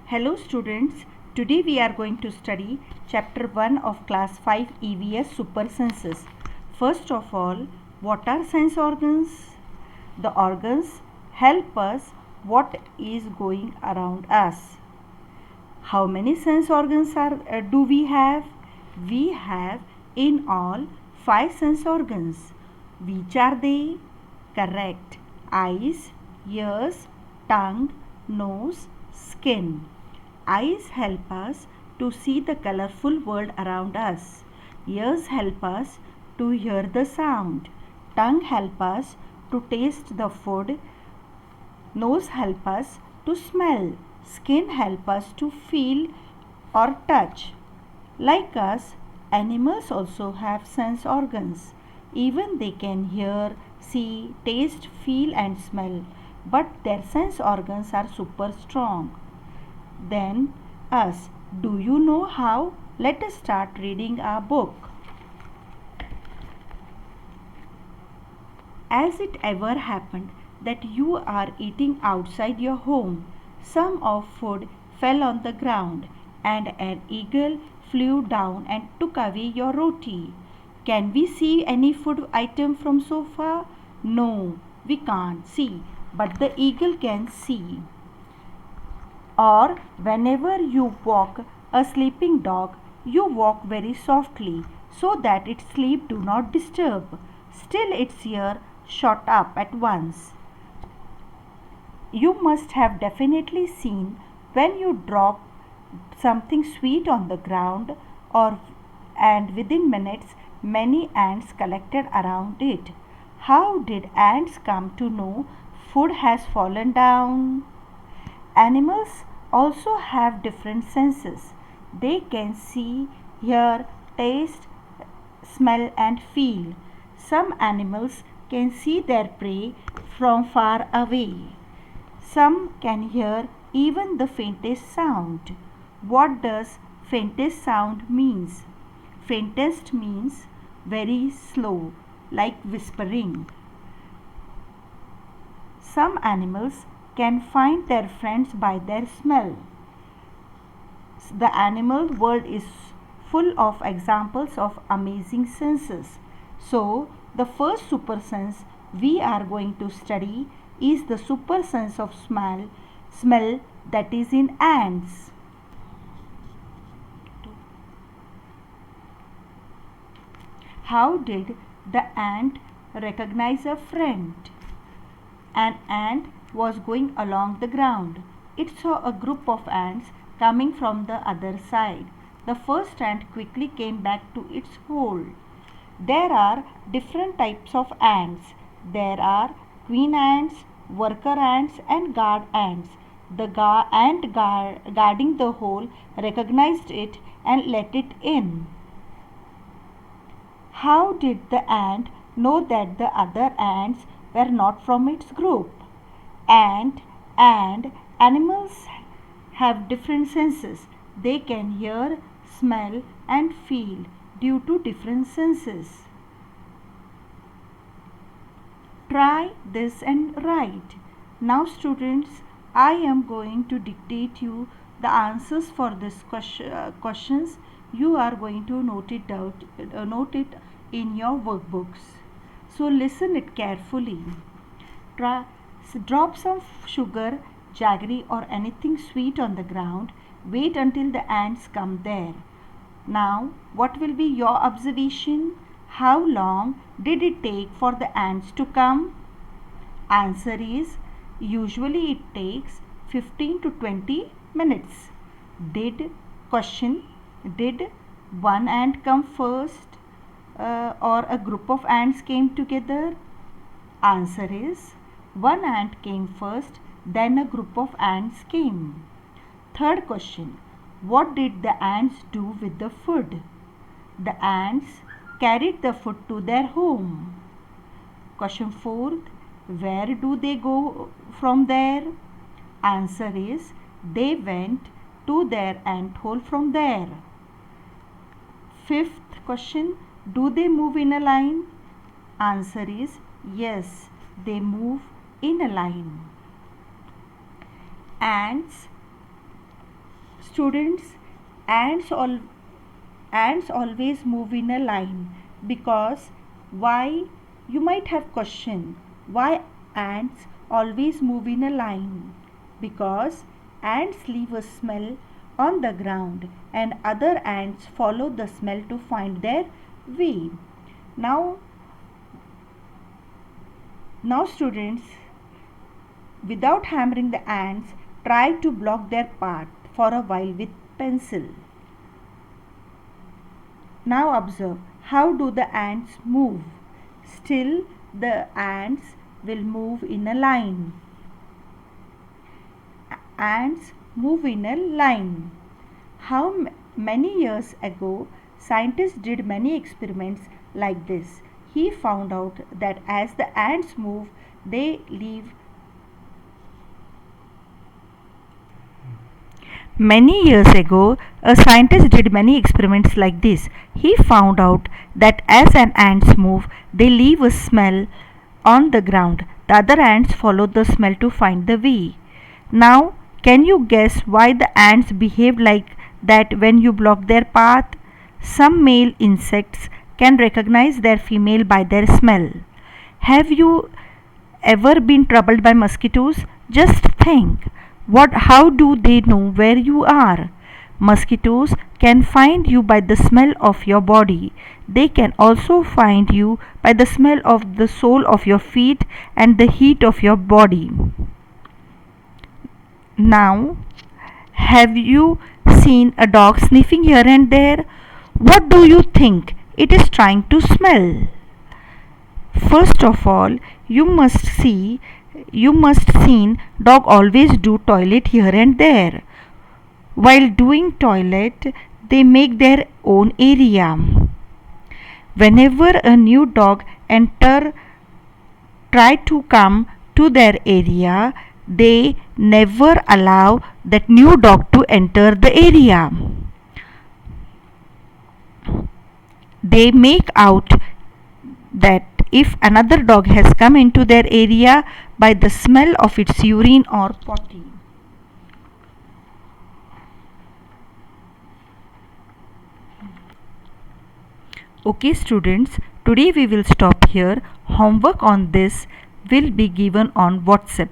Hello students, today we are going to study chapter 1 of class 5 EVS super senses. First of all, what are sense organs? The organs help us what is going around us. How many sense organs do we have? We have in all 5 sense organs. Which are they? Correct. Eyes, ears, tongue, nose, skin. Eyes help us to see the colorful world around us. Ears help us to hear the sound. Tongue help us to taste the food. Nose help us to smell. Skin help us to feel or touch. Like us, animals also have sense organs. Even they can hear, see, taste, feel and smell. But their sense organs are super strong than us. Do you know how? Let us start reading our book. As it ever happened that you are eating outside your home, some of food fell on the ground and an eagle flew down and took away your roti. Can we see any food item from so far? No, we can't see, but the eagle can see. Or whenever you walk a sleeping dog, you walk very softly so that its sleep do not disturb. Still its ear shot up at once. You must have definitely seen when you drop something sweet on the ground and within minutes many ants collected around it. How did ants come to know food has fallen down? Animals also have different senses. They can see, hear, taste, smell and feel. Some animals can see their prey from far away. Some can hear even the faintest sound. What does faintest sound means? Faintest means very slow, like whispering. Some animals can find their friends by their smell. The animal world is full of examples of amazing senses. So, the first super sense we are going to study is the super sense of smell that is in ants. How did the ant recognize a friend? An ant was going along the ground. It saw a group of ants coming from the other side. The first ant quickly came back to its hole. There are different types of ants. There are queen ants, worker ants and guard ants. The ant guarding the hole recognized it and let it in. How did the ant know that the other ants were not from its group? Ant and animals have different senses. They can hear, smell and feel due to different senses. Try this and write. Now students, I am going to dictate you the answers for this questions. You are going to note it in your workbooks. So listen it carefully. Drop some sugar, jaggery or anything sweet on the ground. Wait until the ants come there. Now, what will be your observation? How long did it take for the ants to come? Answer is, usually it takes 15 to 20 minutes. Did one ant come first or a group of ants came together? Answer is, one ant came first, then a group of ants came. Third question, what did the ants do with the food? The ants carried the food to their home. Question 4, where do they go from there? Answer is, they went to their ant hole from there. Fifth question, do they move in a line? Answer is, yes, they move in a line. Ants Students, ants all ants always move in a line because why? You might have questioned why ants always move in a line. Because ants leave a smell on the ground and other ants follow the smell to find their way. Now, students, without hammering the ants, try to block their path for a while with pencil. Now observe, how do the ants move? Still the ants will move in a line. Ants move in a line. How many years ago scientists did many experiments like this. He found out that as the ants move, they leave. Many years ago, a scientist did many experiments like this. He found out that as an ants move, they leave a smell on the ground. The other ants follow the smell to find the way. Now, can you guess why the ants behave like that when you block their path? Some male insects can recognize their female by their smell. Have you ever been troubled by mosquitoes? Just think. How do they know where you are? Mosquitoes can find you by the smell of your body. They can also find you by the smell of the sole of your feet and the heat of your body. Now, have you seen a dog sniffing here and there? What do you think it is trying to smell? First of all, you must seen dog always do toilet here and there. While doing toilet, they make their own area. Whenever a new dog try to come to their area, they never allow that new dog to enter the area. They make out that if another dog has come into their area by the smell of its urine or potty. Okay students, today we will stop here. Homework on this will be given on WhatsApp.